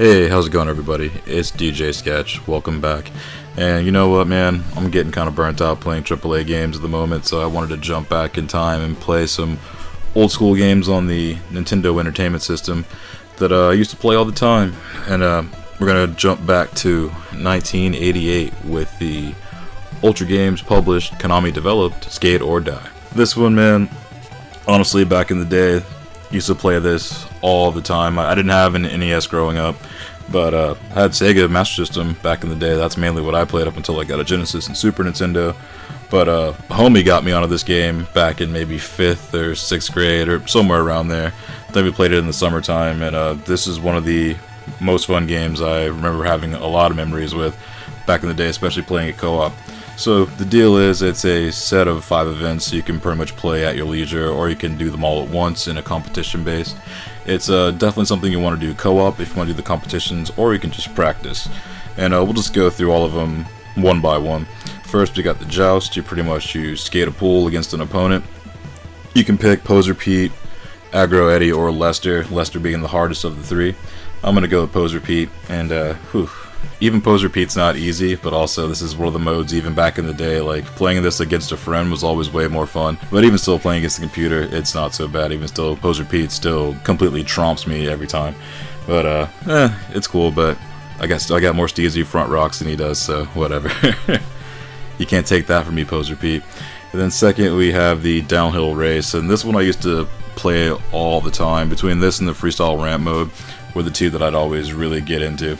Hey, how's it going, everybody? It's DJ Sketch. Welcome back. And you know what, man? I'm getting kind of burnt out playing AAA games at the moment, so I wanted to jump back in time and play some old school games on the Nintendo Entertainment System that I used to play all the time. And we're going to jump back to 1988 with the Ultra Games published, Konami developed, Skate or Die. This one, man, honestly, back in the day, used to play this all the time. I didn't have an NES growing up, but I had Sega Master System back in the day. That's mainly what I played up until I got a Genesis and Super Nintendo. But a homie got me onto this game back in maybe 5th or 6th grade or somewhere around there. Then we played it in the summertime, and this is one of the most fun games I remember having a lot of memories with back in the day, especially playing it co-op. So the deal is, it's a set of 5 events you can pretty much play at your leisure, or you can do them all at once in a competition base. It's definitely something you want to do co-op if you want to do the competitions, or you can just practice. And we'll just go through all of them one by one. First, we got the Joust. You skate a pool against an opponent. You can pick Poser Pete, Aggro Eddie, or Lester. Lester being the hardest of the 3. I'm gonna go with Poser Pete, and even Poser Pete's not easy, but also this is one of the modes even back in the day. Like, playing this against a friend was always way more fun. But even still, playing against the computer, it's not so bad. Even still, Poser Pete still completely trumps me every time. But it's cool. But I guess I got more steezy front rocks than he does, so whatever. You can't take that from me, Poser Pete. And then second, we have the downhill race, and this one I used to play all the time. Between this and the freestyle ramp mode were the two that I'd always really get into.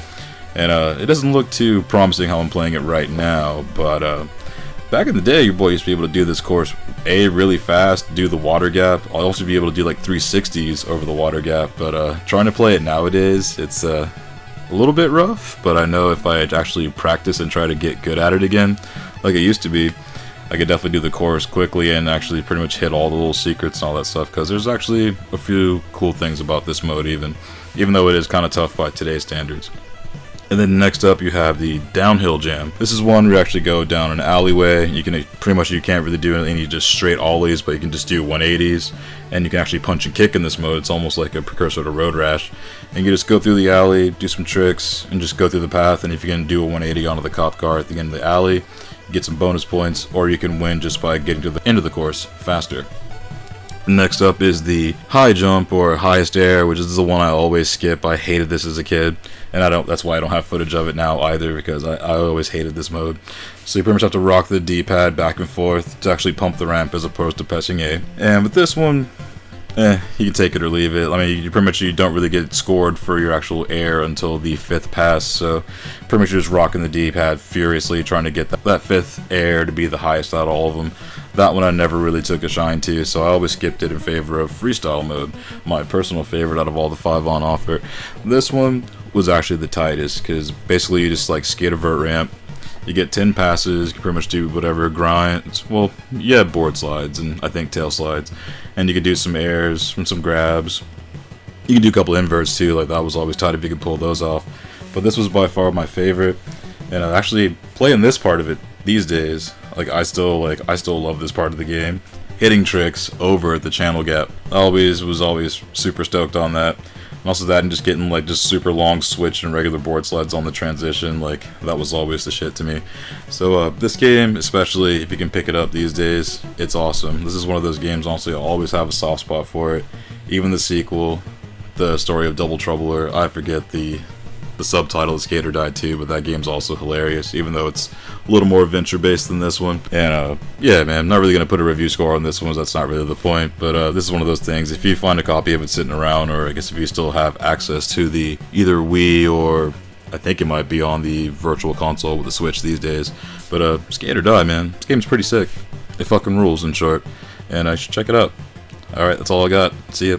And it doesn't look too promising how I'm playing it right now, but back in the day, your boy used to be able to do this course really fast, do the water gap. I'll also be able to do like 360s over the water gap, but trying to play it nowadays, it's a little bit rough. But I know if I actually practice and try to get good at it again, like it used to be, I could definitely do the course quickly and actually pretty much hit all the little secrets and all that stuff, because there's actually a few cool things about this mode, even though it is kind of tough by today's standards. And then next up, you have the downhill jam. This is one where you actually go down an alleyway. You can't really do any just straight ollies, but you can just do 180s, and you can actually punch and kick in this mode. It's almost like a precursor to Road Rash. And you just go through the alley, do some tricks, and just go through the path. And if you can do a 180 onto the cop car at the end of the alley, you get some bonus points, or you can win just by getting to the end of the course faster. Next up is the high jump, or highest air, which is the one I always skip. I hated this as a kid, and that's why I don't have footage of it now either, because I always hated this mode. So you pretty much have to rock the D-pad back and forth to actually pump the ramp as opposed to pressing A. And with this one, you can take it or leave it. I mean, you don't really get scored for your actual air until the 5th pass, so pretty much you're just rocking the D-pad furiously, trying to get that 5th air to be the highest out of all of them. That one I never really took a shine to, so I always skipped it in favor of freestyle mode, my personal favorite out of all the 5 on offer. This one was actually the tightest, because basically you just like skate a vert ramp. You get 10 passes, you can pretty much do whatever, grinds, well, yeah, board slides, and I think tail slides. And you can do some airs, and some grabs. You can do a couple inverts too, like that was always tight if you could pull those off. But this was by far my favorite, and actually playing this part of it these days, I still love this part of the game. Hitting tricks over the channel gap. I was always super stoked on that. And also that, and just getting just super long switch and regular board slides on the transition, that was always the shit to me. So this game, especially if you can pick it up these days, it's awesome. This is one of those games, honestly, I always have a soft spot for it. Even the sequel, the story of Double Trouble, or I forget the subtitle is Skate or Die 2, but that game's also hilarious, even though it's a little more adventure based than this one. And yeah, man, I'm not really gonna put a review score on this one, that's not really the point. But this is one of those things, if you find a copy of it sitting around, or I guess if you still have access to the either Wii, or I think it might be on the Virtual Console with the Switch these days. But Skate or Die, man, this game's pretty sick. It fucking rules, in short, and I should check it out. Alright, that's all I got. See ya.